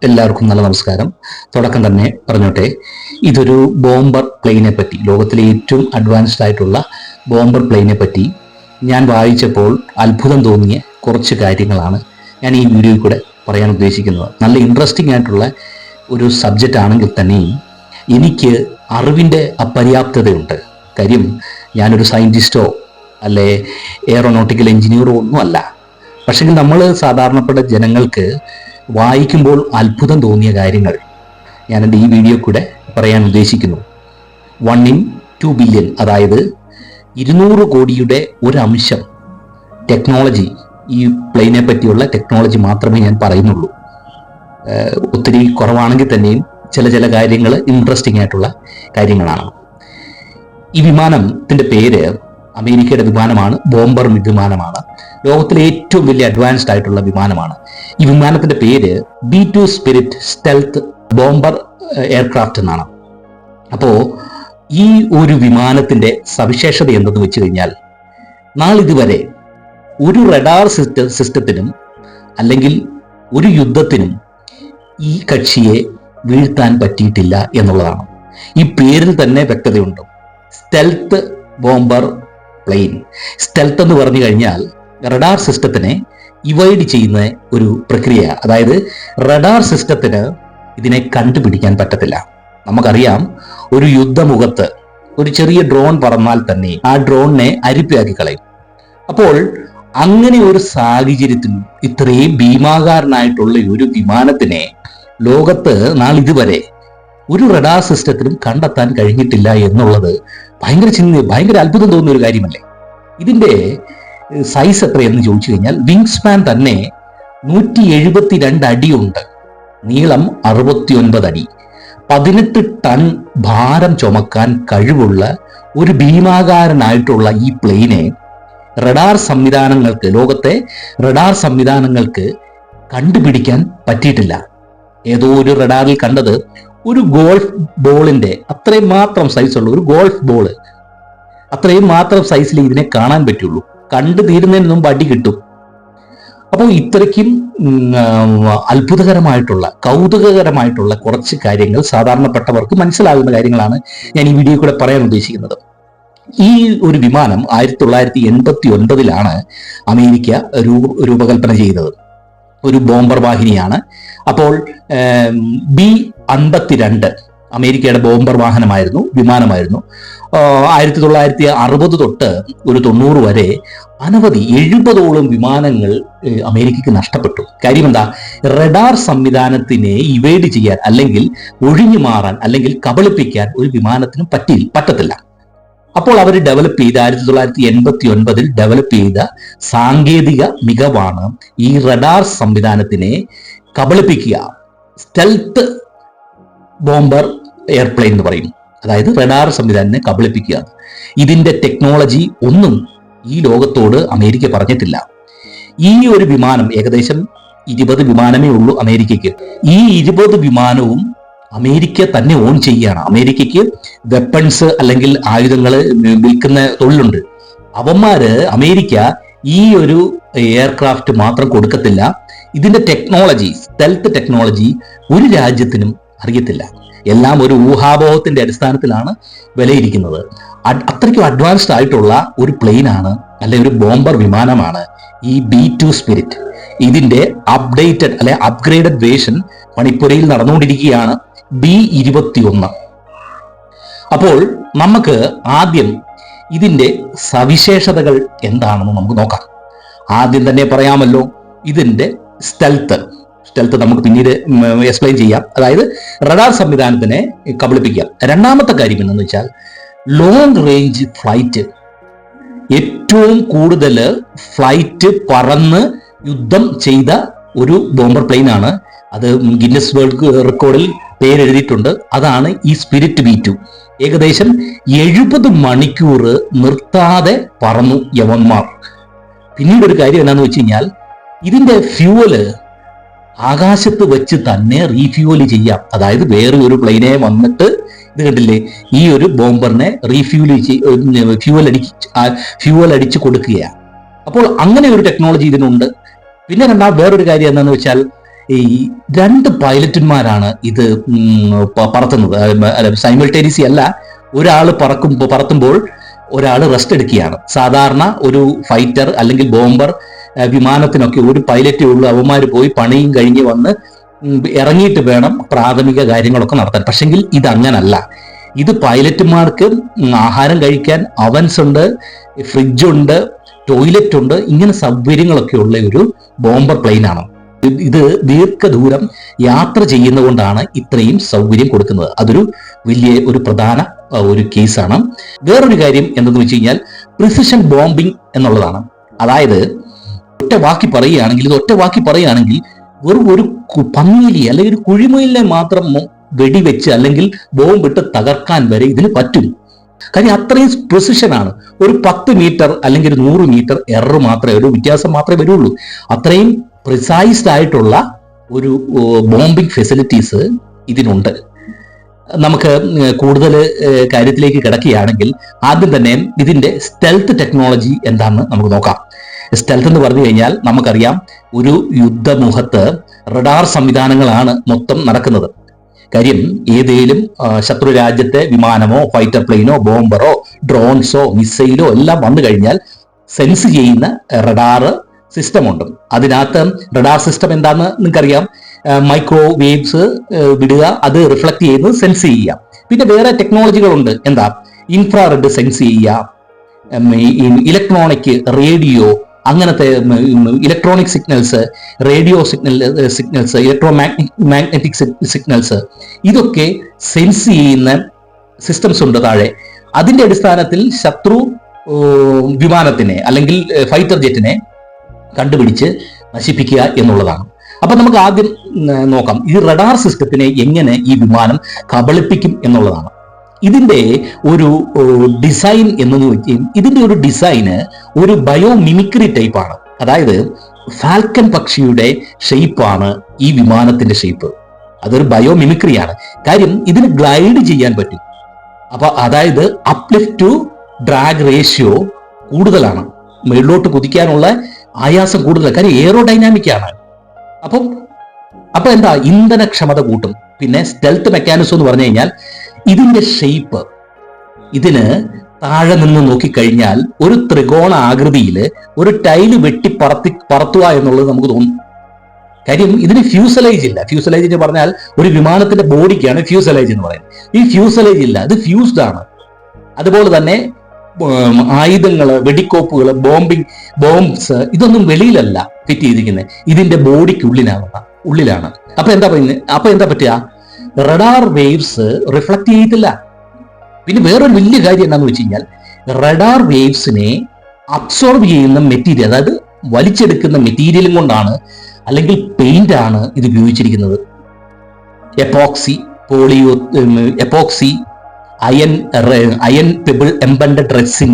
എല്ലാവർക്കും നല്ല നമസ്കാരം. തുടക്കം തന്നെ പറഞ്ഞോട്ടെ, ഇതൊരു ബോംബർ പ്ലെയിനെ പറ്റി, ലോകത്തിലെ ഏറ്റവും അഡ്വാൻസ്ഡ് ആയിട്ടുള്ള ബോംബർ പ്ലെയിനെ പറ്റി ഞാൻ വായിച്ചപ്പോൾ അത്ഭുതം തോന്നിയ കുറച്ച് കാര്യങ്ങളാണ് ഞാൻ ഈ വീഡിയോയിൽ കൂടെ പറയാൻ ഉദ്ദേശിക്കുന്നത്. നല്ല ഇൻട്രസ്റ്റിംഗ് ആയിട്ടുള്ള ഒരു സബ്ജക്റ്റ് ആണെങ്കിൽ തന്നെയും എനിക്ക് അറിവിൻ്റെ അപര്യാപ്തതയുണ്ട്. കാര്യം ഞാനൊരു സയൻറ്റിസ്റ്റോ അല്ലെ എയറോനോട്ടിക്കൽ എഞ്ചിനീയറോ ഒന്നും അല്ല. പക്ഷേ നമ്മൾ സാധാരണപ്പെട്ട ജനങ്ങൾക്ക് വായിക്കുമ്പോൾ അത്ഭുതം തോന്നിയ കാര്യങ്ങൾ ഞാൻ എൻ്റെ ഈ വീഡിയോ കൂടെ പറയാൻ ഉദ്ദേശിക്കുന്നു. 1 in 2 billion, അതായത് 200 കോടിയുടെ ഒരു അംശം ടെക്നോളജി, ഈ പ്ലെയിനെ പറ്റിയുള്ള ടെക്നോളജി മാത്രമേ ഞാൻ പറയുന്നുള്ളൂ. ഒത്തിരി കുറവാണെങ്കിൽ തന്നെയും ചില കാര്യങ്ങൾ ഇൻട്രസ്റ്റിംഗ് ആയിട്ടുള്ള കാര്യങ്ങളാണ്. ഈ വിമാനത്തിൻ്റെ പേര് അമേരിക്കയുടെ വിമാനമാണ്, ബോംബർ വിമാനമാണ്. ലോകത്തിലെ ഏറ്റവും വലിയ അഡ്വാൻസ്ഡ് ആയിട്ടുള്ള വിമാനമാണ്. ഈ വിമാനത്തിന്റെ പേര് B2 spirit stealth bomber aircraft എന്നാണ്. അപ്പോൾ ഈ ഒരു വിമാനത്തിന്റെ സവിശേഷത എന്തെന്ന് വെച്ച് കഴിഞ്ഞാൽ, നാളിതുവരെ ഒരു റഡാർ സിസ്റ്റത്തിനും അല്ലെങ്കിൽ ഒരു യുദ്ധത്തിനും ഈ കക്ഷിയെ വീഴ്ത്താൻ പറ്റിയിട്ടില്ല എന്നുള്ളതാണ്. ഈ പേരിൽ തന്നെ വ്യക്തതയുണ്ട്. Stealth bomber plane. സ്റ്റെൽത്ത് എന്ന് പറഞ്ഞു കഴിഞ്ഞാൽ റഡാർ സിസ്റ്റത്തിനെ ഇവൈഡ് ചെയ്യുന്ന ഒരു പ്രക്രിയ. അതായത് റഡാർ സിസ്റ്റത്തിന് ഇതിനെ കണ്ടുപിടിക്കാൻ പറ്റത്തില്ല. നമുക്കറിയാം, ഒരു യുദ്ധമുഖത്ത് ഒരു ചെറിയ ഡ്രോൺ പറന്നാൽ തന്നെ ആ ഡ്രോണിനെ അരിപ്പയാക്കി കളയും. അപ്പോൾ അങ്ങനെ ഒരു സാഹചര്യത്തിൽ ഇത്രയും ഭീമാകാരനായിട്ടുള്ള ഒരു വിമാനത്തിനെ ലോകത്ത് നാളിതുവരെ ഒരു റഡാർ സിസ്റ്റത്തിനും കണ്ടെത്താൻ കഴിഞ്ഞിട്ടില്ല എന്നുള്ളത് ഭയങ്കര അത്ഭുതം തോന്നുന്ന ഒരു കാര്യമല്ലേ. ഇതിന്റെ സൈസ് എത്രയെന്ന് ചോദിച്ചു കഴിഞ്ഞാൽ, വിങ് സ്പാൻ തന്നെ 172 അടിയുണ്ട്, നീളം 69 അടി, 18 ടൺ ഭാരം ചുമക്കാൻ കഴിവുള്ള ഒരു ഭീമാകാരനായിട്ടുള്ള ഈ പ്ലെയിനെ ലോകത്തെ റഡാർ സംവിധാനങ്ങൾക്ക് കണ്ടുപിടിക്കാൻ പറ്റിയിട്ടില്ല. ഏതോ ഒരു റഡാറിൽ കണ്ടത് ഒരു ഗോൾഫ് ബോളിന്റെ അത്രയും മാത്രം സൈസുള്ള ഒരു ഗോൾഫ് ബോള്, അത്രയും മാത്രം സൈസിൽ ഇതിനെ കാണാൻ പറ്റുള്ളൂ. കണ്ടു തീരുന്നതിന് മുമ്പ് അടി കിട്ടും. അപ്പോൾ ഇത്രയ്ക്കും അത്ഭുതകരമായിട്ടുള്ള കൗതുകകരമായിട്ടുള്ള കുറച്ച് കാര്യങ്ങൾ സാധാരണപ്പെട്ടവർക്ക് മനസ്സിലാകുന്ന കാര്യങ്ങളാണ് ഞാൻ ഈ വീഡിയോ കൂടെ പറയാൻ ഉദ്ദേശിക്കുന്നത്. ഈ ഒരു വിമാനം 1989 അമേരിക്ക രൂപകൽപ്പന ചെയ്തത്. ഒരു ബോംബർ വാഹിനിയാണ്. അപ്പോൾ B-52 അമേരിക്കയുടെ ബോംബർ വിമാനമായിരുന്നു. 1960 തൊട്ട് ഒരു 90 വരെ അനവധി 70ഓളം വിമാനങ്ങൾ അമേരിക്കയ്ക്ക് നഷ്ടപ്പെട്ടു. കാര്യം എന്താ? റഡാർ സംവിധാനത്തിനെ ഇവേഡ് ചെയ്യാൻ, അല്ലെങ്കിൽ ഒഴിഞ്ഞു മാറാൻ, അല്ലെങ്കിൽ കബളിപ്പിക്കാൻ ഒരു വിമാനത്തിനും പറ്റത്തില്ല. അപ്പോൾ അവർ ഡെവലപ്പ് ചെയ്ത 1989 ഡെവലപ്പ് ചെയ്ത സാങ്കേതിക മികവാണ് ഈ റഡാർ സംവിധാനത്തിനെ കബളിപ്പിക്കുക. സ്റ്റെൽത്ത് ബോംബർ എയർപ്ലെയിൻ എന്ന് പറയും. അതായത് റഡാർ സംവിധാനത്തിനെ കബളിപ്പിക്കുക. ഇതിന്റെ ടെക്നോളജി ഒന്നും ഈ ലോകത്തോട് അമേരിക്ക പറഞ്ഞിട്ടില്ല. ഈ ഒരു വിമാനം ഏകദേശം 20 വിമാനമേ ഉള്ളൂ അമേരിക്കയ്ക്ക്. ഈ 20 വിമാനവും അമേരിക്ക തന്നെ ഓൺ ചെയ്യുകയാണ്. അമേരിക്കയ്ക്ക് വെപ്പൺസ് അല്ലെങ്കിൽ ആയുധങ്ങൾ വിൽക്കുന്ന തൊഴിലുണ്ട്. അമേരിക്ക ഈ ഒരു എയർക്രാഫ്റ്റ് മാത്രം കൊടുക്കത്തില്ല. ഇതിന്റെ ടെക്നോളജി, സ്റ്റെൽത്ത് ടെക്നോളജി ഒരു രാജ്യത്തിനും അറിയത്തില്ല. എല്ലാം ഒരു ഊഹാപോഹത്തിന്റെ അടിസ്ഥാനത്തിലാണ് വിലയിരിക്കുന്നത്. അത്രയ്ക്കും അഡ്വാൻസ്ഡ് ആയിട്ടുള്ള ഒരു പ്ലെയിനാണ്, അല്ലെ ഒരു ബോംബർ വിമാനമാണ് ഈ B2 സ്പിരിറ്റ്. ഇതിന്റെ അപ്ഡേറ്റഡ് അല്ലെ അപ്ഗ്രേഡഡ് വേർഷൻ മണിപ്പുരയിൽ നടന്നുകൊണ്ടിരിക്കുകയാണ്, B-21. അപ്പോൾ നമുക്ക് ആദ്യം ഇതിന്റെ സവിശേഷതകൾ എന്താണെന്ന് നമുക്ക് നോക്കാം. ആദ്യം തന്നെ പറയാമല്ലോ, ഇതിന്റെ സ്റ്റെൽത്ത് നമുക്ക് പിന്നീട് എക്സ്പ്ലെയിൻ ചെയ്യാം. അതായത് റഡാർ സംവിധാനത്തിനെ കബളിപ്പിക്കാം. രണ്ടാമത്തെ കാര്യം എന്തെന്ന് വെച്ചാൽ, ലോങ് റേഞ്ച് ഫ്ലൈറ്റ്. ഏറ്റവും കൂടുതൽ ഫ്ലൈറ്റ് പറന്ന് യുദ്ധം ചെയ്ത ഒരു ബോംബർ പ്ലെയിൻ ആണ്. അത് ഗിന്നസ് വേൾഡ് റെക്കോർഡിൽ പേരെഴുതിയിട്ടുണ്ട്. അതാണ് ഈ സ്പിരിറ്റ് B2. ഏകദേശം 70 മണിക്കൂർ നിർത്താതെ പറന്നു യവന്മാർ. പിന്നീട് ഒരു കാര്യം എന്താണെന്ന് വെച്ച് കഴിഞ്ഞാൽ, ഇതിന്റെ ഫ്യൂവല് ആകാശത്ത് വെച്ച് തന്നെ റീഫ്യൂവൽ ചെയ്യാം. അതായത് വേറെ ഒരു പ്ലെയിനെ വന്നിട്ട്, ഇത് കണ്ടില്ലേ, ഈ ഒരു ബോംബറിനെ ഫ്യൂവൽ അടിച്ച് കൊടുക്കുകയാണ്. അപ്പോൾ അങ്ങനെ ഒരു ടെക്നോളജി ഇതിനുണ്ട്. പിന്നെ വേറൊരു കാര്യം എന്താണെന്ന് വെച്ചാൽ, ഈ 2 പൈലറ്റുമാരാണ് ഇത് പറത്തുന്നത്. സൈമിൾട്ടേനിയസി അല്ല, ഒരാൾ പറത്തുമ്പോൾ ഒരാൾ റെസ്റ്റ് എടുക്കുകയാണ്. സാധാരണ ഒരു ഫൈറ്റർ അല്ലെങ്കിൽ ബോംബർ വിമാനത്തിനൊക്കെ ഒരു പൈലറ്റേ ഉള്ളൂ. അവന്മാർ പോയി പണിയും കഴിഞ്ഞ് വന്ന് ഇറങ്ങിയിട്ട് വേണം പ്രാഥമിക കാര്യങ്ങളൊക്കെ നടത്താൻ. പക്ഷെങ്കിൽ ഇതങ്ങനല്ല. ഇത് പൈലറ്റുമാർക്ക് ആഹാരം കഴിക്കാൻ അവൻസ് ഉണ്ട്, ഫ്രിഡ്ജുണ്ട്, ടോയ്ലറ്റ് ഉണ്ട്, ഇങ്ങനെ സൗകര്യങ്ങളൊക്കെ ഉള്ള ഒരു ബോംബർ പ്ലെയിനാണ്. ഇത് ദീർഘദൂരം യാത്ര ചെയ്യുന്നതുകൊണ്ടാണ് ഇത്രയും സൗകര്യം കൊടുക്കുന്നത്. അതൊരു ഒരു പ്രധാന ഒരു കേസാണ്. വേറൊരു കാര്യം എന്തെന്ന് വെച്ച് കഴിഞ്ഞാൽ പ്രിസിഷൻ ബോംബിംഗ് എന്നുള്ളതാണ്. അതായത് ഒറ്റ വാക്കി പറയുകയാണെങ്കിൽ വെറും ഒരു പന്നിയിലി അല്ലെങ്കിൽ ഒരു കുഴിമയിലെ മാത്രം വെടിവെച്ച് അല്ലെങ്കിൽ ബോംബിട്ട് തകർക്കാൻ വരെ ഇതിന് പറ്റും. കാര്യം അത്രയും പ്രിസിഷനാണ്. ഒരു 10 മീറ്റർ അല്ലെങ്കിൽ ഒരു 100 മീറ്റർ എറർ മാത്രമേ, ഒരു വ്യത്യാസം മാത്രമേ വരുള്ളൂ. അത്രയും പ്രിസൈസ്ഡ് ആയിട്ടുള്ള ഒരു ബോംബിംഗ് ഫെസിലിറ്റീസ് ഇതിനുണ്ട്. നമുക്ക് കൂടുതൽ കാര്യത്തിലേക്ക് കിടക്കുകയാണെങ്കിൽ ആദ്യം തന്നെ ഇതിന്റെ സ്റ്റെൽത്ത് ടെക്നോളജി എന്താണെന്ന് നമുക്ക് നോക്കാം. സ്റ്റെൽത്ത് എന്ന് പറഞ്ഞു കഴിഞ്ഞാൽ നമുക്കറിയാം, ഒരു യുദ്ധമുഖത്ത് റഡാർ സംവിധാനങ്ങളാണ് മൊത്തം നടക്കുന്നത്. കാര്യം ഏതേലും ശത്രു രാജ്യത്തെ വിമാനമോ ഫൈറ്റർ പ്ലെയിനോ ബോംബറോ ഡ്രോൺസോ മിസൈലോ എല്ലാം വന്നു കഴിഞ്ഞാൽ സെൻസ് ചെയ്യുന്ന റഡാർ സിസ്റ്റം ഉണ്ട്. അതിനകത്ത് റഡാർ സിസ്റ്റം എന്താണെന്ന് നിങ്ങൾക്കറിയാം. മൈക്രോവേവ്സ് വിടുക, അത് റിഫ്ലക്ട് ചെയ്യുന്നത് സെൻസ് ചെയ്യുക. പിന്നെ വേറെ ടെക്നോളജികളുണ്ട്. എന്താ? ഇൻഫ്രാറെഡ് സെൻസ് ചെയ്യുക, ഇലക്ട്രോണിക്, റേഡിയോ, അങ്ങനത്തെ electronic signals, radio signals, electromagnetic signals, ഇതൊക്കെ സെൻസ് ചെയ്യുന്ന സിസ്റ്റംസ് ഉണ്ട് താഴെ. അതിന്റെ അടിസ്ഥാനത്തിൽ ശത്രു വിമാനത്തിനെ അല്ലെങ്കിൽ ഫൈറ്റർ ജെറ്റിനെ കണ്ടുപിടിച്ച് നശിപ്പിക്കുക എന്നുള്ളതാണ്. അപ്പൊ നമുക്ക് ആദ്യം നോക്കാം ഈ റഡാർ സിസ്റ്റത്തിനെ എങ്ങനെ ഈ വിമാനം കബളിപ്പിക്കും എന്നുള്ളതാണ്. ഇതിന്റെ ഒരു ഡിസൈൻ എന്ന് വെച്ചാൽ ഇതിന്റെ ഒരു ഡിസൈന് ഒരു ബയോ മിമിക്രി ടൈപ്പാണ്. അതായത് ഫാൽക്കൺ പക്ഷിയുടെ ഷെയ്പ്പാണ് ഈ വിമാനത്തിന്റെ ഷെയ്പ്പ്. അതൊരു ബയോ മിമിക്രിയാണ്. കാര്യം ഇതിന് ഗ്ലൈഡ് ചെയ്യാൻ പറ്റും. അപ്പൊ അതായത് അപ്ലിഫ്റ്റ് ടു ഡ്രാഗ് റേഷ്യോ കൂടുതലാണ്, മേളിലോട്ട് കുതിക്കാനുള്ള ആയാസം കൂടുതലാണ്. കാര്യം എയറോഡൈനാമിക് ആണ്. അപ്പൊ എന്താ, ഇന്ധനക്ഷമത കൂട്ടും. പിന്നെ സ്റ്റെൽത്ത് മെക്കാനിസം എന്ന് പറഞ്ഞു കഴിഞ്ഞാൽ ഇതിന്റെ ഷെയ്പ്പ്, ഇതിന് താഴെ നിന്ന് നോക്കിക്കഴിഞ്ഞാൽ ഒരു ത്രികോണ ആകൃതിയിൽ ഒരു ടൈല് വെട്ടി പറത്തുക എന്നുള്ളത് നമുക്ക് തോന്നും. കാര്യം ഇതിന് ഫ്യൂസലേജ് ഇല്ല. ഫ്യൂസലേജ് എന്ന് പറഞ്ഞാൽ ഒരു വിമാനത്തിന്റെ ബോഡിക്കാണ് ഫ്യൂസലേജ് എന്ന് പറയുന്നത്. ഈ ഫ്യൂസലേജ് ഇല്ല, ഇത് ഫ്യൂസ്ഡ് ആണ്. അതുപോലെ തന്നെ ആയുധങ്ങള്, വെടിക്കോപ്പുകൾ, ബോംബ്സ് ഇതൊന്നും വെളിയിലല്ല ഫിറ്റ് ചെയ്തിരിക്കുന്നത്, ഇതിന്റെ ഉള്ളിലാണ്. അപ്പൊ എന്താ പറ്റുക? റഡാർ വേവ്സ് റിഫ്ലക്ട് ചെയ്യത്തില്ല. പിന്നെ വേറൊരു വലിയ കാര്യം എന്താണെന്ന് വെച്ച് കഴിഞ്ഞാൽ റഡാർ വേവ്സിനെ അബ്സോർബ് ചെയ്യുന്ന മെറ്റീരിയൽ, അതായത് വലിച്ചെടുക്കുന്ന മെറ്റീരിയലും കൊണ്ടാണ്, അല്ലെങ്കിൽ പെയിന്റ് ആണ് ഇത് ഉപയോഗിച്ചിരിക്കുന്നത്. Epoxy, iron pebble embedded resin,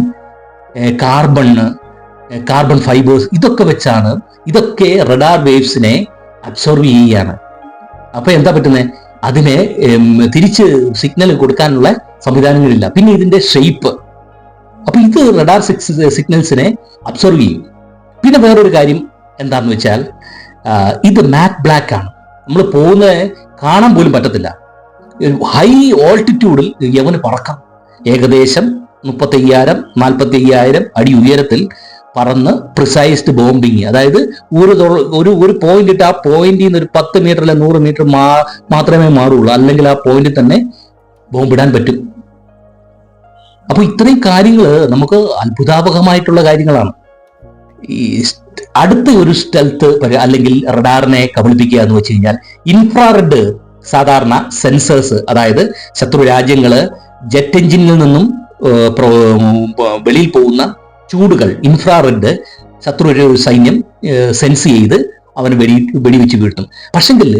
carbon fibres, ഇതൊക്കെ വെച്ചാണ്, ഇതൊക്കെ റഡാർ വേവ്സിനെ അബ്സോർബ് ചെയ്യുകയാണ്. അപ്പൊ എന്താ പറ്റുന്നത്? അതിനെ തിരിച്ച് സിഗ്നൽ കൊടുക്കാനുള്ള സംവിധാനങ്ങളില്ല. പിന്നെ ഇതിന്റെ ഷെയ്പ്പ്, അപ്പൊ ഇത് റഡാർ സിഗ്നൽസിനെ അബ്സോർവ് ചെയ്യും. പിന്നെ വേറൊരു കാര്യം എന്താന്ന് വെച്ചാൽ ഇത് മാറ്റ് ബ്ലാക്ക് ആണ്. നമ്മൾ കാണാൻ പോലും പറ്റത്തില്ല. ഹൈ ഓൾട്ടിറ്റ്യൂഡിൽ യവന് പറക്കാം. ഏകദേശം 35,000-45,000 അടി ഉയരത്തിൽ പറന്ന് പ്രിസൈസ്ഡ് ബോംബിങ്, അതായത് ഒരു പോയിന്റ് ഇട്ട് ആ പോയിന്റിൽ നിന്ന് ഒരു 10 മീറ്റർ അല്ലെ 100 മീറ്റർ മാത്രമേ മാറുള്ളൂ, അല്ലെങ്കിൽ ആ പോയിന്റിൽ തന്നെ ബോംബിടാൻ പറ്റും. അപ്പൊ ഇത്രയും കാര്യങ്ങൾ നമുക്ക് അത്ഭുതാപകമായിട്ടുള്ള കാര്യങ്ങളാണ്. ഈ അടുത്ത ഒരു സ്റ്റെൽത്ത് അല്ലെങ്കിൽ റഡാറിനെ കബളിപ്പിക്കുക എന്ന് വെച്ച് കഴിഞ്ഞാൽ ഇൻഫ്രാറെഡ് സാധാരണ സെൻസേഴ്സ്, അതായത് ശത്രു രാജ്യങ്ങള് ജെറ്റ് എഞ്ചിനിൽ നിന്നും വെളിയിൽ പോകുന്ന ചൂടുകൾ ഇൻഫ്രാറെഡ് ശത്രു സൈന്യം സെൻസ് ചെയ്ത് അവന് വെടിവെച്ച് വീഴ്ത്തും. പക്ഷെങ്കിൽ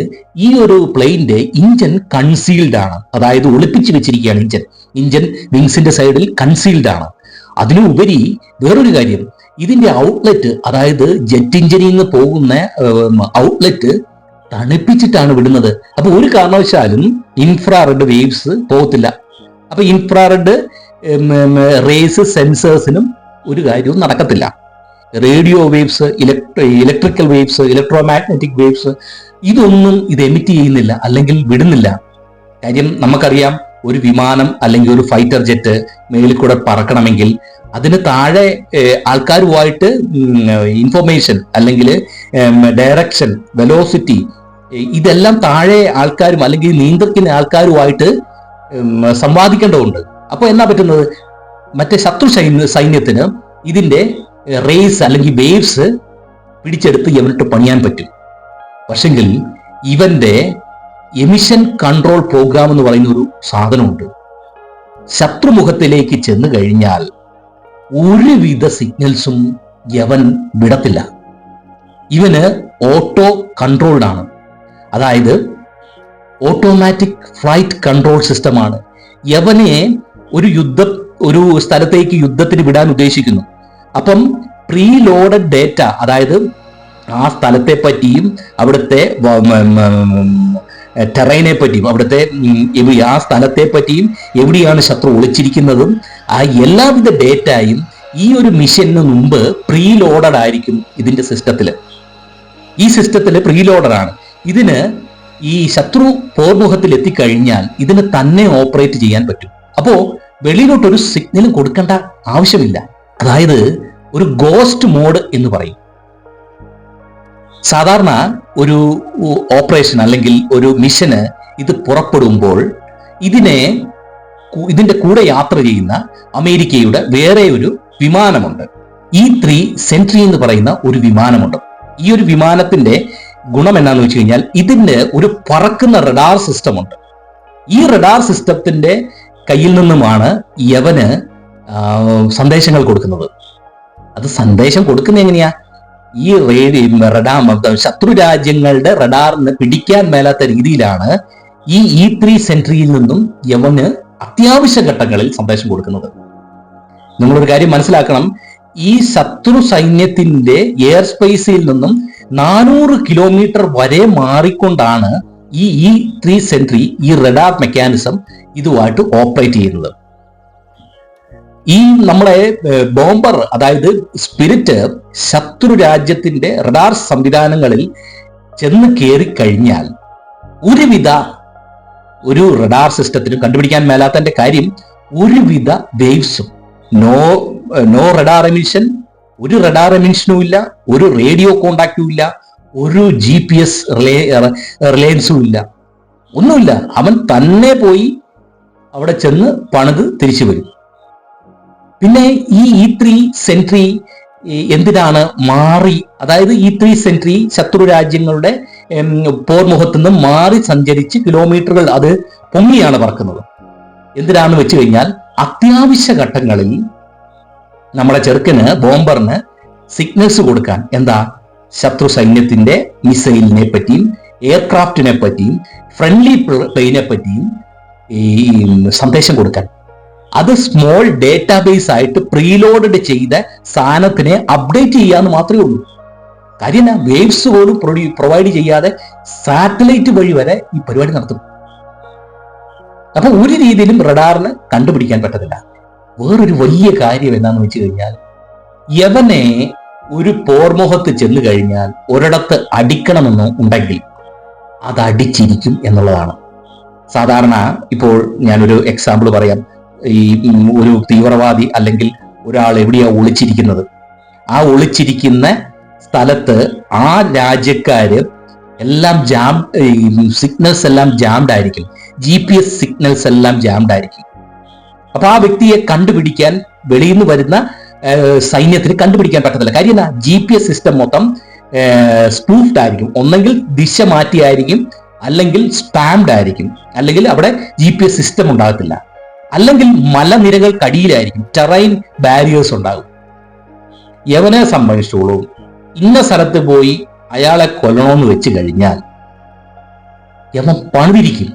ഈ ഒരു പ്ലെയിന്റെ ഇഞ്ചൻ കൺസീൽഡ് ആണ്, അതായത് ഒളിപ്പിച്ച് വെച്ചിരിക്കുകയാണ്. ഇഞ്ചൻ വിങ്സിന്റെ സൈഡിൽ കൺസീൽഡ് ആണ്. അതിനുപരി വേറൊരു കാര്യം, ഇതിന്റെ ഔട്ട്ലെറ്റ്, അതായത് ജെറ്റ് എഞ്ചിനിൽ നിന്ന് പോകുന്ന ഔട്ട്ലെറ്റ് തണുപ്പിച്ചിട്ടാണ് വിടുന്നത്. അപ്പൊ ഒരു കാരണവശാലും ഇൻഫ്രാറെഡ് വേവ്സ് പോകത്തില്ല. അപ്പൊ ഇൻഫ്രാറെഡ് റേസ് സെൻസേഴ്സിനും ഒരു കാര്യവും നടക്കത്തില്ല. Radio waves, electrical waves, electromagnetic waves, ഇതൊന്നും ഇത് എമിറ്റ് ചെയ്യുന്നില്ല, അല്ലെങ്കിൽ വിടുന്നില്ല. കാര്യം നമുക്കറിയാം, ഒരു വിമാനം അല്ലെങ്കിൽ ഒരു ഫൈറ്റർ ജെറ്റ് മേളിൽ കൂടെ പറക്കണമെങ്കിൽ അതിന് താഴെ ആൾക്കാരുമായിട്ട് ഇൻഫർമേഷൻ അല്ലെങ്കിൽ ഡയറക്ഷൻ, വെലോസിറ്റി, ഇതെല്ലാം താഴെ ആൾക്കാരും അല്ലെങ്കിൽ നിയന്ത്രിക്കുന്ന ആൾക്കാരുമായിട്ട് സംവാദിക്കേണ്ടതുണ്ട്. അപ്പോൾ എന്നാ പറ്റുന്നത്, മറ്റേ ശത്രു സൈന്യത്തിന് ഇതിന്റെ റേസ് അല്ലെങ്കിൽ വേവ്സ് പിടിച്ചെടുത്ത് ഇവനിട്ട് പണിയാൻ പറ്റും. പക്ഷെങ്കിൽ ഇവന്റെ എമിഷൻ കൺട്രോൾ പ്രോഗ്രാം എന്ന് പറയുന്ന ഒരു സാധനമുണ്ട്. ശത്രുമുഖത്തിലേക്ക് ചെന്ന് കഴിഞ്ഞാൽ ഒരുവിധ സിഗ്നൽസും യവൻ വിടത്തില്ല. ഇവന് ഓട്ടോ കൺട്രോൾഡ് ആണ്, അതായത് ഓട്ടോമാറ്റിക് ഫ്ലൈറ്റ് കൺട്രോൾ സിസ്റ്റമാണ്. യവനെ ഒരു സ്ഥലത്തേക്ക് യുദ്ധത്തിന് വിടാൻ ഉദ്ദേശിക്കുന്നു. അപ്പം പ്രീ ലോഡഡ് ഡേറ്റ, അതായത് ആ സ്ഥലത്തെ പറ്റിയും അവിടുത്തെ ടെറൈനെ പറ്റിയും അവിടുത്തെ ആ സ്ഥലത്തെ പറ്റിയും എവിടെയാണ് ശത്രു ഒളിച്ചിരിക്കുന്നതും ആ എല്ലാവിധ ഡേറ്റയും ഈ ഒരു മിഷന് മുമ്പ് പ്രീ ലോഡഡ് ആയിരിക്കും ഇതിന്റെ സിസ്റ്റത്തില്. ഈ സിസ്റ്റത്തില് പ്രീ ലോഡഡ് ആണ്. ഇതിന് ഈ ശത്രു പോർമുഖത്തിൽ എത്തിക്കഴിഞ്ഞാൽ ഇതിന് തന്നെ ഓപ്പറേറ്റ് ചെയ്യാൻ പറ്റും. അപ്പോ വെളിയിലോട്ടൊരു സിഗ്നൽ കൊടുക്കേണ്ട ആവശ്യമില്ല. അതായത് ഒരു ഗോസ്റ്റ് മോഡ് എന്ന് പറയും. സാധാരണ ഒരു ഓപ്പറേഷൻ അല്ലെങ്കിൽ ഒരു മിഷന് ഇത് പുറപ്പെടുമ്പോൾ ഇതിന്റെ കൂടെ യാത്ര ചെയ്യുന്ന അമേരിക്കയുടെ വേറെ ഒരു വിമാനമുണ്ട്. E3 സെൻട്രി എന്ന് പറയുന്ന ഒരു വിമാനമുണ്ട്. ഈ ഒരു വിമാനത്തിന്റെ ഗുണം എന്നാന്ന് വെച്ച് കഴിഞ്ഞാൽ ഇതിന് ഒരു പറക്കുന്ന റഡാർ സിസ്റ്റം ഉണ്ട്. ഈ റഡാർ സിസ്റ്റത്തിന്റെ കയ്യിൽ നിന്നുമാണ് യവന് സന്ദേശങ്ങൾ കൊടുക്കുന്നത്. അത് സന്ദേശം കൊടുക്കുന്നത് എങ്ങനെയാ? ഈ ശത്രു രാജ്യങ്ങളുടെ റഡാറിന് പിടിക്കാൻ മേലാത്ത രീതിയിലാണ് ഈ E3 സെൻട്രിയിൽ നിന്നും യവന് അത്യാവശ്യ ഘട്ടങ്ങളിൽ സന്ദേശം കൊടുക്കുന്നത്. നിങ്ങളൊരു കാര്യം മനസ്സിലാക്കണം, ഈ ശത്രു സൈന്യത്തിന്റെ എയർ സ്പേസിൽ നിന്നും 400 കിലോമീറ്റർ വരെ മാറിക്കൊണ്ടാണ് ഈ E3 സെൻട്രി, ഈ റഡാർ മെക്കാനിസം ഇതുമായിട്ട് ഓപ്പറേറ്റ് ചെയ്യുന്നത്. ഈ നമ്മളെ ബോംബർ, അതായത് സ്പിരിറ്റ്, ശത്രു രാജ്യത്തിന്റെ റഡാർ സംവിധാനങ്ങളിൽ ചെന്ന് കയറിക്കഴിഞ്ഞാൽ ഒരു റഡാർ സിസ്റ്റത്തിനും കണ്ടുപിടിക്കാൻ മേലാത്തതിന്റെ കാര്യം ഒരുവിധ വേവ്സും, നോ റഡാർ എമിഷൻ, ഒരു റഡാർ എമിഷനും ഇല്ല, ഒരു റേഡിയോ കോണ്ടാക്റ്റും ഇല്ല, ഒരു GPS റിലയൻസും ഇല്ല, ഒന്നുമില്ല. അവൻ തന്നെ പോയി അവിടെ ചെന്ന് പണിത് തിരിച്ചു വരും. പിന്നെ ഈ E3 സെൻട്രി എന്തിനാണ് മാറി, അതായത് E3 സെൻട്രി ശത്രു രാജ്യങ്ങളുടെ പോർമുഖത്തു നിന്ന് മാറി സഞ്ചരിച്ച് കിലോമീറ്ററുകൾ അത് പൊങ്ങിയാണ് പറക്കുന്നത്. എന്തിനാന്ന് വെച്ച് കഴിഞ്ഞാൽ അത്യാവശ്യ ഘട്ടങ്ങളിൽ നമ്മുടെ ചെറുക്കന്, ബോംബറിന് സിഗ്നൽസ് കൊടുക്കാൻ, എന്താ, ശത്രു സൈന്യത്തിന്റെ മിസൈലിനെ പറ്റിയും എയർക്രാഫ്റ്റിനെ പറ്റിയും ഫ്രണ്ട്ലി പ്ലെയിനെ പറ്റിയും ഈ സന്ദേശം കൊടുക്കാൻ. അത് സ്മോൾ ഡേറ്റാബേസ് ആയിട്ട് പ്രീലോഡഡ് ചെയ്ത സാധനത്തിനെ അപ്ഡേറ്റ് ചെയ്യാന്ന് മാത്രമേ ഉള്ളൂ. കാര്യം വേവ്സ് പോലും പ്രൊവൈഡ് ചെയ്യാതെ സാറ്റലൈറ്റ് വഴി വരെ ഈ പരിപാടി നടത്തും. അപ്പൊ ഒരു രീതിയിലും റഡാറിന് കണ്ടുപിടിക്കാൻ പറ്റത്തില്ല. വേറൊരു വലിയ കാര്യം എന്താന്ന് വെച്ച് കഴിഞ്ഞാൽ, യവനെ ഒരു പോർമുഖത്ത് ചെന്ന് കഴിഞ്ഞാൽ ഒരിടത്ത് അടിക്കണമെന്ന് ഉണ്ടെങ്കിൽ അത് അടിച്ചിരിക്കും എന്നുള്ളതാണ്. സാധാരണ ഇപ്പോൾ ഞാനൊരു എക്സാമ്പിൾ പറയാം. ഈ ഒരു തീവ്രവാദി അല്ലെങ്കിൽ ഒരാൾ എവിടെയാ ഒളിച്ചിരിക്കുന്നത്, ആ ഒളിച്ചിരിക്കുന്ന സ്ഥലത്ത് ആ രാജ്യക്കാര് എല്ലാം സിഗ്നൽസ് എല്ലാം ജാംഡ് ആയിരിക്കും, GPS സിഗ്നൽസ് എല്ലാം ജാംഡ് ആയിരിക്കും. അപ്പൊ ആ വ്യക്തിയെ കണ്ടുപിടിക്കാൻ വെളിയിൽ നിന്ന് വരുന്ന സൈന്യത്തിന് കണ്ടുപിടിക്കാൻ പറ്റത്തില്ല. കാര്യം എന്താ, GPS സിസ്റ്റം മൊത്തം സ്പൂഫ്ഡ് ആയിരിക്കും. ഒന്നെങ്കിൽ ദിശ മാറ്റിയായിരിക്കും, അല്ലെങ്കിൽ സ്പാംഡ് ആയിരിക്കും, അല്ലെങ്കിൽ അവിടെ GPS സിസ്റ്റം ഉണ്ടാകത്തില്ല, അല്ലെങ്കിൽ മലനിരകൾക്കടിയിലായിരിക്കും, ടെറൈൻ ബാരിയേഴ്സ് ഉണ്ടാകും. യവനെ സംബന്ധിച്ചോളൂ, ഇന്ന സ്ഥലത്ത് പോയി അയാളെ കൊല്ലണമെന്ന് വെച്ച് കഴിഞ്ഞാൽ യവൻ പണിതിരിക്കും.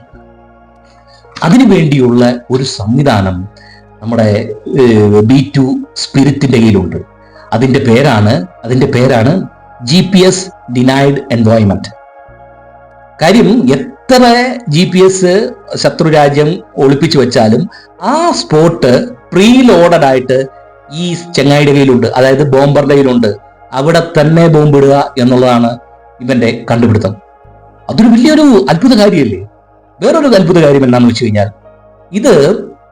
അതിനു വേണ്ടിയുള്ള ഒരു സംവിധാനം നമ്മുടെ B2 സ്പിരിറ്റിന്റെ കയ്യിലുണ്ട്. അതിന്റെ പേരാണ് GPS ഡിനൈഡ് എൻവയോൺമെന്റ്. കാര്യം എത്ര GPS ശത്രു രാജ്യം ഒളിപ്പിച്ചു വെച്ചാലും ആ സ്പോട്ട് പ്രീ ലോഡഡ് ആയിട്ട് ഈ ചെങ്ങായിയുടെ കയ്യിലുണ്ട്, അതായത് ബോംബറിന്റെ കയ്യിലുണ്ട്. അവിടെ തന്നെ ബോംബിടുക എന്നുള്ളതാണ് ഇവന്റെ കണ്ടുപിടുത്തം. അതൊരു വലിയൊരു അത്ഭുത കാര്യമല്ലേ? വേറൊരു അത്ഭുത കാര്യം എന്താണെന്ന് വെച്ച് കഴിഞ്ഞാൽ, ഇത്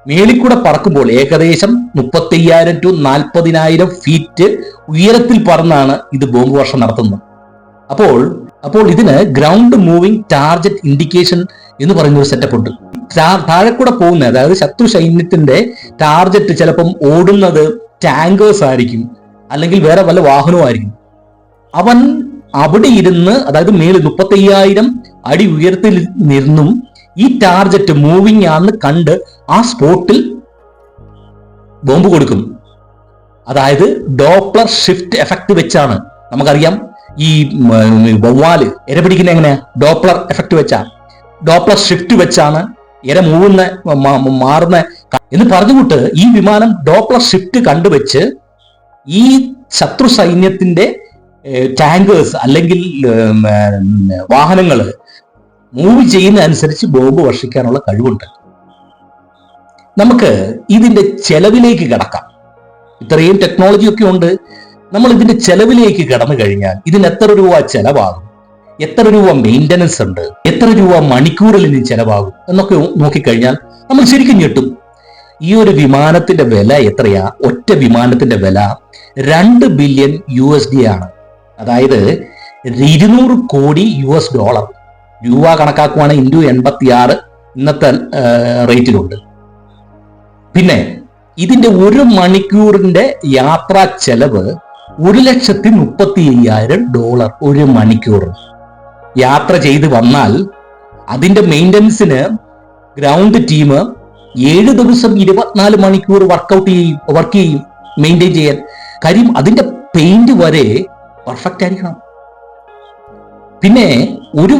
മേളിക്കൂടെ പറക്കുമ്പോൾ ഏകദേശം 35,000 to 40,000 ഫീറ്റ് ഉയരത്തിൽ പറന്നാണ് ഇത് ബോംബ് വർഷം നടത്തുന്നത്. അപ്പോൾ ഇതിന് ഗ്രൗണ്ട് മൂവിംഗ് ടാർജറ്റ് ഇൻഡിക്കേഷൻ എന്ന് പറയുന്ന ഒരു സെറ്റപ്പ് ഉണ്ട്. താഴെ കൂടെ പോകുന്നത്, അതായത് ശത്രു സൈന്യത്തിന്റെ ടാർജറ്റ് ചിലപ്പം ഓടുന്നത് ടാങ്കേഴ്സ് ആയിരിക്കും, അല്ലെങ്കിൽ വേറെ വല്ല വാഹനമായിരിക്കും. അവൻ അവിടെ ഇരുന്ന്, അതായത് മേളിൽ 35,000 അടി ഉയരത്തിൽ നിന്നും ഈ ടാർജറ്റ് മൂവിങ് ആണെന്ന് കണ്ട് ആ സ്പോട്ടിൽ ബോംബ് കൊടുക്കും. അതായത് ഡോപ്ലർ ഷിഫ്റ്റ് എഫക്ട് വെച്ചാണ്. നമുക്കറിയാം ഈ വവ്വാല് ഇര പിടിക്കുന്ന എങ്ങനെയാ? ഡോപ്ലർ എഫക്ട് വെച്ചാ, ഡോപ്ലർ ഷിഫ്റ്റ് വെച്ചാണ് ഇര മാറുന്ന എന്ന് പറഞ്ഞുകൊണ്ട് ഈ വിമാനം ഡോപ്ലർ ഷിഫ്റ്റ് കണ്ടുവെച്ച് ഈ ശത്രു സൈന്യത്തിന്റെ ടാങ്കേഴ്സ് അല്ലെങ്കിൽ വാഹനങ്ങൾ മൂവ് ചെയ്യുന്ന അനുസരിച്ച് ബോംബ് വർഷിക്കാനുള്ള കഴിവുണ്ട്. നമുക്ക് ഇതിന്റെ ചെലവിലേക്ക് കടക്കാം. ഇത്രയും ടെക്നോളജി ഒക്കെ ഉണ്ട്. നമ്മൾ ഇതിന്റെ ചെലവിലേക്ക് കടന്നു കഴിഞ്ഞാൽ ഇതിന് എത്ര രൂപ ചെലവാകും, എത്ര രൂപ മെയിൻ്റനൻസ് ഉണ്ട്, എത്ര രൂപ മണിക്കൂറിൽ നിന്ന് ചെലവാകും എന്നൊക്കെ നോക്കിക്കഴിഞ്ഞാൽ നമ്മൾ ശരിക്കും ഞെട്ടും. ഈ ഒരു വിമാനത്തിന്റെ വില എത്രയാ? ഒറ്റ വിമാനത്തിന്റെ വില $2 ബില്യൺ ആണ്. അതായത് 200 കോടി US. രൂപ കണക്കാക്കുവാണെങ്കിൽ × 86 ഇന്നത്തെ റേറ്റിലുണ്ട്. പിന്നെ ഇതിന്റെ 1 മണിക്കൂറിന്റെ യാത്രാ ചെലവ് $1,35,000 1 മണിക്കൂർ യാത്ര ചെയ്ത് വന്നാൽ അതിന്റെ മെയിൻ്റനൻസിന് ഗ്രൗണ്ട് ടീം 7 ദിവസം 24 മണിക്കൂർ വർക്ക് ചെയ്യും മെയിൻറ്റെയിൻ ചെയ്യാൻ. കാര്യം അതിന്റെ പെയിന്റ് വരെ പെർഫെക്റ്റ് ആയിരിക്കണം. പിന്നെ ഒരു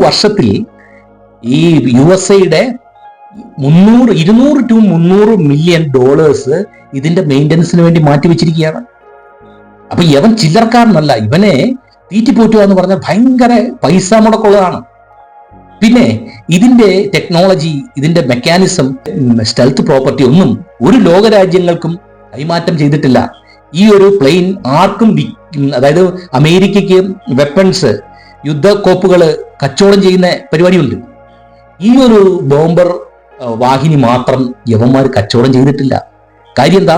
വർഷത്തിൽ ഈ USA-യുടെ 200 to 300 മില്യൺ ഡോളേഴ്സ് ഇതിന്റെ മെയിൻ്റനൻസിന് വേണ്ടി മാറ്റിവെച്ചിരിക്കുകയാണ്. അപ്പൊ ഇവൻ ചില്ലറക്കാരനല്ല, ഇവനെ തീറ്റിപ്പോറ്റുക എന്ന് പറഞ്ഞാൽ ഭയങ്കര പൈസ മുടക്കുള്ളതാണ്. പിന്നെ ഇതിന്റെ ടെക്നോളജി, ഇതിന്റെ മെക്കാനിസം, സ്റ്റെൽത്ത് പ്രോപ്പർട്ടി ഒന്നും ഒരു ലോകരാജ്യങ്ങൾക്കും കൈമാറ്റം ചെയ്തിട്ടില്ല. ഈ ഒരു പ്ലെയിൻ ആർക്കും, അതായത് അമേരിക്കയ്ക്ക് വെപ്പൺസ്, യുദ്ധക്കോപ്പുകൾ കച്ചവടം ചെയ്യുന്ന പരിപാടിയുണ്ട്. ഈ ഒരു ബോംബർ വാഹിനി മാത്രം യവന്മാർ കച്ചവടം ചെയ്തിട്ടില്ല. കാര്യം എന്താ?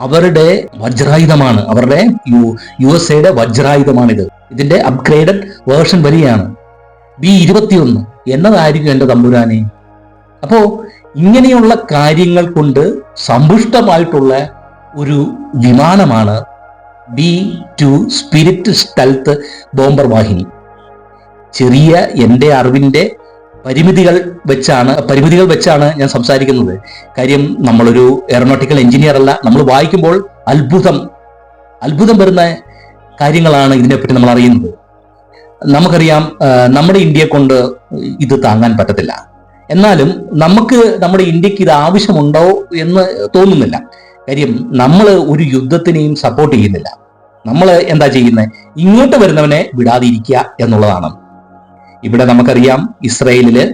അവരുടെ വജ്രായുധമാണ്, അവരുടെ USA-യുടെ വജ്രായുധമാണിത്. ഇതിന്റെ അപ്ഗ്രേഡഡ് വേർഷൻ വരികയാണ്, B-21 എന്നതായിരിക്കും എൻ്റെ തമ്പുരാനെ. അപ്പോ ഇങ്ങനെയുള്ള കാര്യങ്ങൾ കൊണ്ട് സമ്പുഷ്ടമായിട്ടുള്ള ഒരു വിമാനമാണ് B-2 സ്പിരിറ്റ് സ്റ്റെൽത്ത് ബോംബർ വാഹിനി. ചെറിയ എൻ്റെ അറിവിൻ്റെ പരിമിതികൾ വെച്ചാണ് ഞാൻ സംസാരിക്കുന്നത്. കാര്യം നമ്മളൊരു എയറോനോട്ടിക്കൽ എഞ്ചിനീയർ അല്ല. നമ്മൾ വായിക്കുമ്പോൾ അത്ഭുതം വരുന്ന കാര്യങ്ങളാണ് ഇതിനെപ്പറ്റി നമ്മൾ അറിയുന്നത്. നമുക്കറിയാം നമ്മുടെ ഇന്ത്യയെ കൊണ്ട് ഇത് താങ്ങാൻ പറ്റത്തില്ല. എന്നാലും നമുക്ക് നമ്മുടെ ഇന്ത്യക്ക് ഇത് ആവശ്യമുണ്ടോ എന്ന് തോന്നുന്നില്ല. കാര്യം നമ്മൾ ഒരു യുദ്ധത്തിനെയും സപ്പോർട്ട് ചെയ്യുന്നില്ല. നമ്മൾ എന്താ ചെയ്യുന്നത്? ഇങ്ങോട്ട് വരുന്നവനെ വിടാതിരിക്കുക എന്നുള്ളതാണ്. ഇവിടെ നമുക്കറിയാം ഇസ്രയേലില്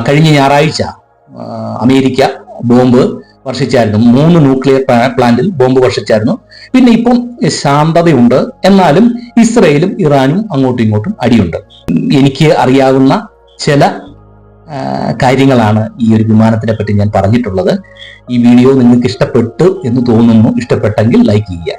കഴിഞ്ഞ ഞായറാഴ്ച അമേരിക്ക ബോംബ് വർഷിച്ചായിരുന്നു. 3 ന്യൂക്ലിയർ പ്ലാന്റിൽ ബോംബ് വർഷിച്ചായിരുന്നു. പിന്നെ ഇപ്പം ശാന്തതയുണ്ട്. എന്നാലും ഇസ്രയേലും ഇറാനും അങ്ങോട്ടും ഇങ്ങോട്ടും അടിയുണ്ട്. എനിക്ക് അറിയാവുന്ന ചില കാര്യങ്ങളാണ് ഈ ഒരു വിമാനത്തിനെ പറ്റി ഞാൻ പറഞ്ഞിട്ടുള്ളത്. ഈ വീഡിയോ നിങ്ങൾക്ക് ഇഷ്ടപ്പെട്ടു എന്ന് തോന്നുന്നു. ഇഷ്ടപ്പെട്ടെങ്കിൽ ലൈക്ക് ചെയ്യുക.